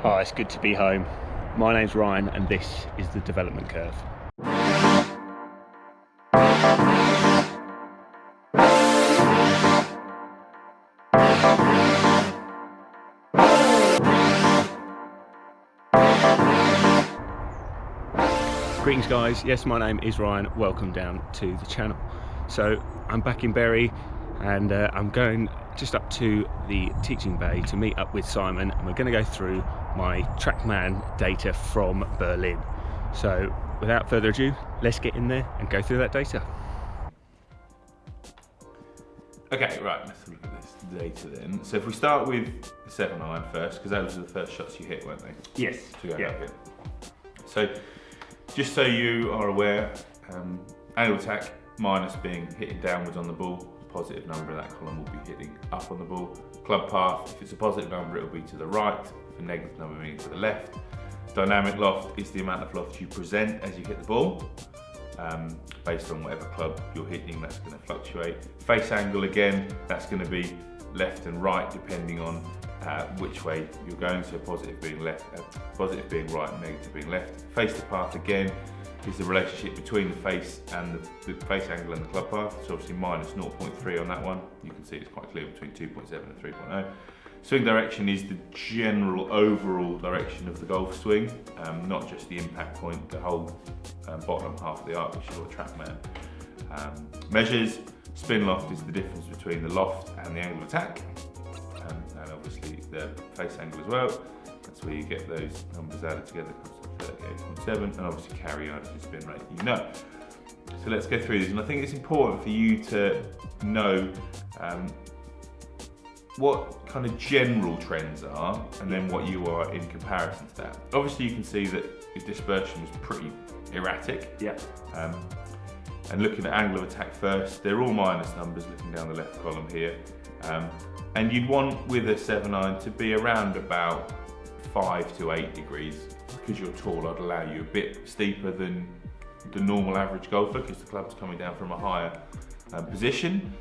Hi, it's good to be home. My name's Ryan and this is the development curve. Greetings guys, yes my name is Ryan, welcome down to the channel. So I'm back in Bury and I'm going just up to the teaching bay to meet up with Simon, and we're going to go through my Trackman data from Berlin. So without further ado, let's get in there and go through that data. Okay, right, let's look at this data then. So if we start with the 7-iron first, because those were the first shots you hit, weren't they? Yes. To go up here. So just so you are aware, angle attack minus being hitting downwards on the ball, positive number in that column will be hitting up on the ball. Club path, if it's a positive number, it will be to the right, if a negative number meaning to the left. Dynamic loft is the amount of loft you present as you hit the ball. Based on whatever club you're hitting, that's going to fluctuate. Face angle, again, that's going to be left and right depending on which way you're going, so positive being left, positive being right, and negative being left. Face to path, again, is the relationship between the face and the face angle and the club path. So obviously minus 0.3 on that one. You can see it's quite clear between 2.7 and 3.0. Swing direction is the general overall direction of the golf swing, not just the impact point, the whole bottom half of the arc, which is what Trackman measures. Spin loft is the difference between the loft and the angle of attack, and obviously the face angle as well. That's where you get those numbers added together, comes to 38.7, and obviously carry yardage and spin rate, you know. So let's go through these, and I think it's important for you to know what kind of general trends are, and then what you are in comparison to that. Obviously you can see that your dispersion was pretty erratic. Yeah. And looking at angle of attack first, they're all minus numbers looking down the left column here. And you'd want with a 7-iron to be around about 5 to 8 degrees. Because you're tall, I'd allow you a bit steeper than the normal average golfer, because the club's coming down from a higher position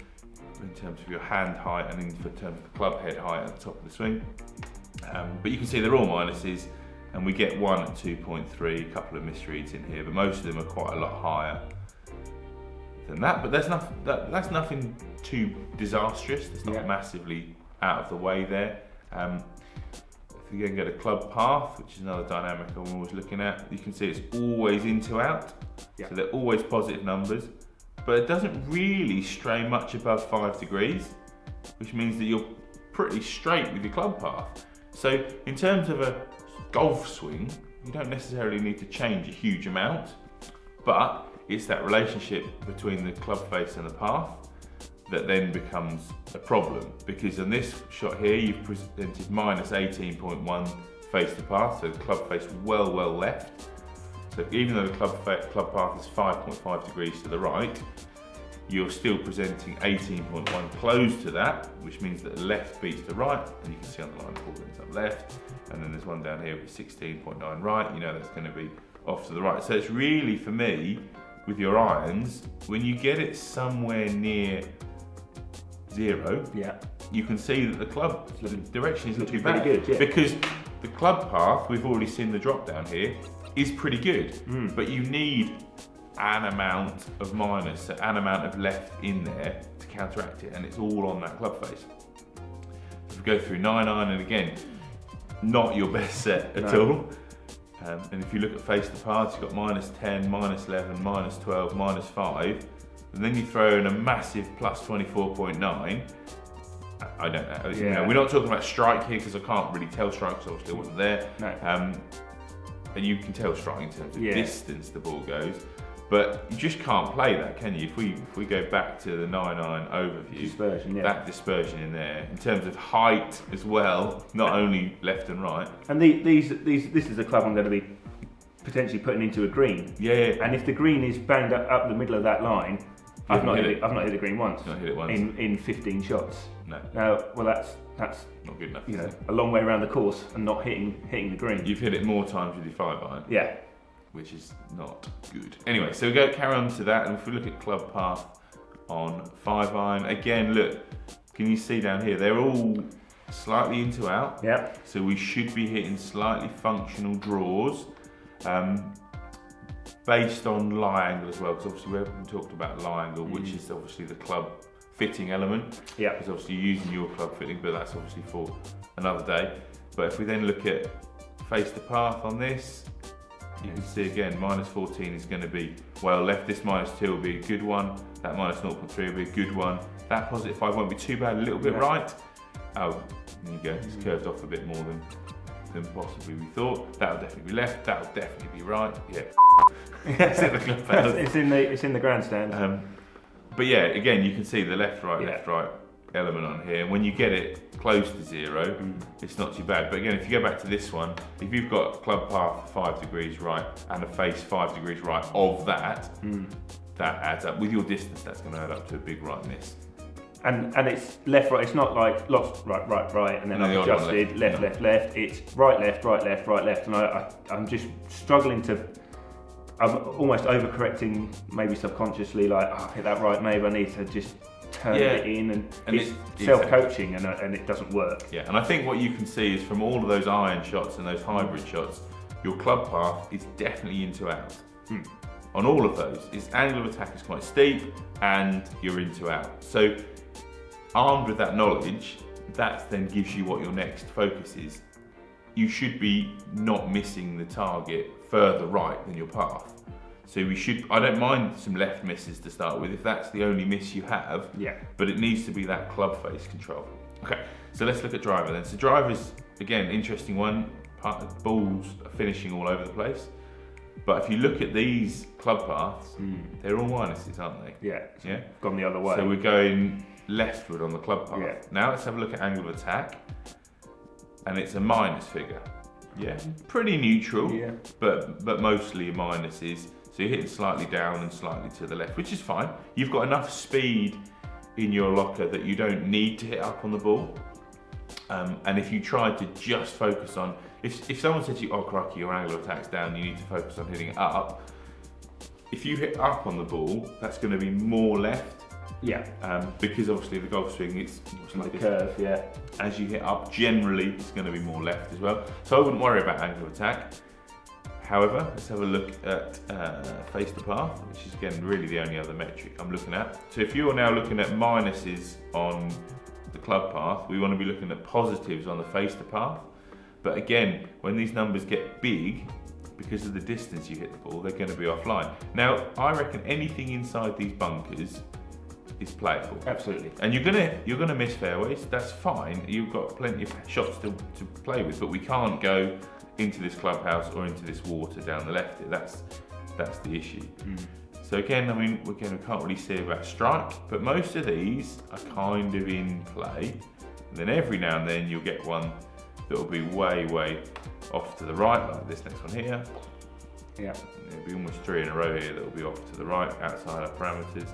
in terms of your hand height and in terms of the club head height at the top of the swing. But you can see they're all minuses, and we get 1 at 2.3, a couple of misreads in here, but most of them are quite a lot higher than that. But that's nothing too disastrous. It's not massively out of the way there. If you again go to club path, which is another dynamic I'm always looking at, you can see it's always in to out. So they're always positive numbers, but it doesn't really stray much above 5 degrees, which means that you're pretty straight with your club path. So in terms of a golf swing, you don't necessarily need to change a huge amount, but it's that relationship between the club face and the path that then becomes a problem, because in this shot here you've presented minus 18.1 face to path, so the club face well left. So even though the club path is 5.5 degrees to the right, you're still presenting 18.1 close to that, which means that the left beats the right, and you can see on the line 4 ends up left, and then there's one down here with 16.9 right, you know that's going to be off to the right. So it's really, for me, with your irons, when you get it somewhere near 0, you can see that the direction is looking bad, good, because the club path, we've already seen the drop down here, is pretty good, but you need an amount of minus, an amount of left in there to counteract it, and it's all on that club face. If we go through 9-iron, and again, not your best set at all. And if you look at face to path, you've got minus 10, minus 11, minus 12, minus 5, and then you throw in a massive plus 24.9. I don't know. You know, we're not talking about strike here, because I can't really tell strike, because obviously I wasn't there. No. And you can tell strike in terms of distance the ball goes, but you just can't play that, can you? If we go back to the 9-iron overview, that dispersion in there, in terms of height as well, not only left and right. And this is a club I'm going to be potentially putting into a green. And if the green is banged up the middle of that line, I've not hit the green once. Not hit it once. In 15 shots. No. Now, well, that's not good enough. You know, a long way around the course and not hitting the green. You've hit it more times with your 5-iron. Yeah. Which is not good. Anyway, so we carry on to that, and if we look at club path on 5-iron, again, look, can you see down here? They're all slightly into out. Yeah. So we should be hitting slightly functional draws, based on lie angle as well, because obviously we haven't talked about lie angle, which is obviously the club fitting element. Yeah. Because obviously you're using your club fitting, but that's obviously for another day. But if we then look at face the path on this, you can see again, -14 is going to be well left. This -2 will be a good one. That -0.3 will be a good one. That +5 won't be too bad, a little bit right. Oh, there you go, it's curved off a bit more than possibly we thought. That'll definitely be left, that'll definitely be right. Yeah. It's in the grandstand. But yeah, again, you can see the left, right element on here. And when you get it close to 0, it's not too bad. But again, if you go back to this one, if you've got club path 5 degrees right and a face 5 degrees right of that, that adds up. With your distance, that's going to add up to a big right miss. And it's left, right. It's not like lots right, and then I've adjusted left. It's right, left. And I'm just struggling to. I'm almost overcorrecting, maybe subconsciously. Like, oh, I hit that right. Maybe I need to just turn it in, and it's self-coaching, and it doesn't work. Yeah, and I think what you can see is from all of those iron shots and those hybrid shots, your club path is definitely into out. On all of those, its angle of attack is quite steep, and you're into out. So, armed with that knowledge, that then gives you what your next focus is. You should be not missing the target further right than your path. So I don't mind some left misses to start with if that's the only miss you have, but it needs to be that club face control. Okay, so let's look at driver then. So driver's, again, interesting one. Balls are finishing all over the place. But if you look at these club paths, they're all minuses, aren't they? Yeah, gone the other way. So we're going leftward on the club path. Now let's have a look at angle of attack. And it's a minus figure. Yeah, pretty neutral, but mostly minuses. So you're hitting slightly down and slightly to the left, which is fine. You've got enough speed in your locker that you don't need to hit up on the ball. And if you tried to just focus on, if someone said to you, oh crikey, your angle of attack's down, you need to focus on hitting it up. If you hit up on the ball, that's going to be more left. Because obviously the golf swing, it's like a curve, As you hit up, generally it's going to be more left as well. So I wouldn't worry about angle of attack. However, let's have a look at face the path, which is again really the only other metric I'm looking at. So if you're now looking at minuses on the club path, we want to be looking at positives on the face the path. But again, when these numbers get big, because of the distance you hit the ball, they're going to be offline. Now, I reckon anything inside these bunkers is playable. Absolutely. And you're gonna miss fairways. That's fine. You've got plenty of shots to play with, but we can't go into this clubhouse or into this water down the left. That's the issue. So again, I mean, we can't really see about strike, but most of these are kind of in play. And then every now and then you'll get one that will be way off to the right, like this next one here. There'll be almost 3 in a row here that will be off to the right, outside our parameters.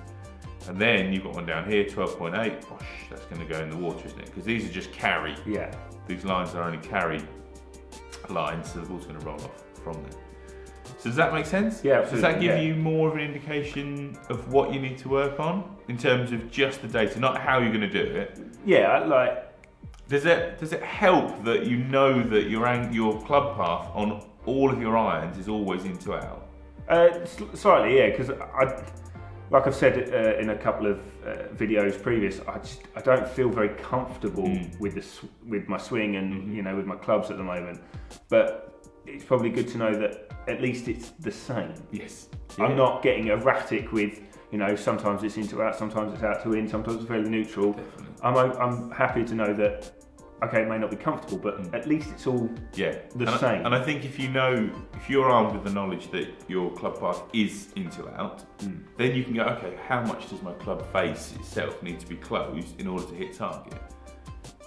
And then you've got one down here, 12.8. Gosh, that's going to go in the water, isn't it? Because these are just carry. These lines are only carry lines, so the ball's going to roll off from there. So does that make sense? Yeah, absolutely. Does that give you more of an indication of what you need to work on in terms of just the data, not how you're going to do it? Yeah, like. Does it help that you know that your club path on all of your irons is always into out? Slightly, yeah, because like I've said in a couple of videos previous, I don't feel very comfortable with my swing and with my clubs at the moment. But it's probably good to know that at least it's the same. Yes. I'm not getting erratic with sometimes it's into out, sometimes it's out to in, sometimes it's fairly neutral. Definitely. I'm happy to know that. Okay, it may not be comfortable, but at least it's all the same. And I think if you're armed with the knowledge that your club path is into out, then you can go, okay, how much does my club face itself need to be closed in order to hit target?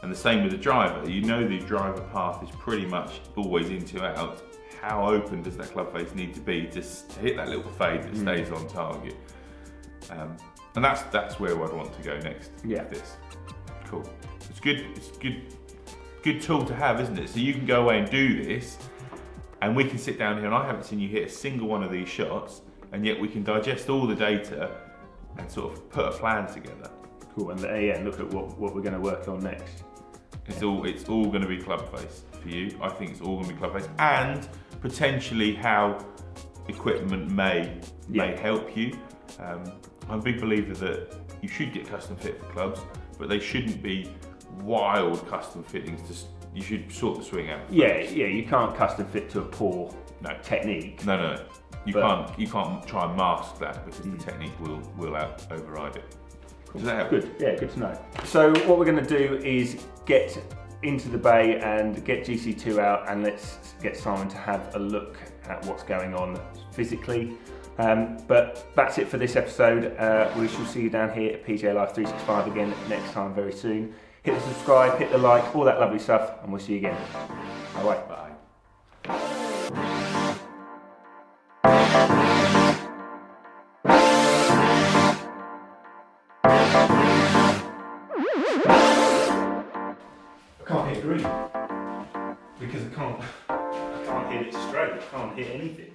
And the same with the driver. You know the driver path is pretty much always into out. How open does that club face need to be to hit that little fade that stays on target? And that's where I'd want to go next with this. Cool. It's good tool to have, isn't it? So you can go away and do this, and we can sit down here, and I haven't seen you hit a single one of these shots, and yet we can digest all the data and sort of put a plan together. Cool, and look at what we're going to work on next. It's all going to be club face for you. I think it's all going to be club face, and potentially how equipment may help you. I'm a big believer that you should get custom fit for clubs, but they shouldn't be wild custom fittings. You should sort the swing out. Yeah, you can't custom fit to a poor technique. No. You can't try and mask that, because the technique will override it. Does that help? Good, yeah, good to know. So what we're going to do is get into the bay and get GC2 out, and let's get Simon to have a look at what's going on physically. But that's it for this episode. We shall see you down here at PGA Live 365 again next time very soon. Hit the subscribe, hit the like, all that lovely stuff, and we'll see you again. Bye. I can't hit green because I can't hit it straight. I can't hit anything.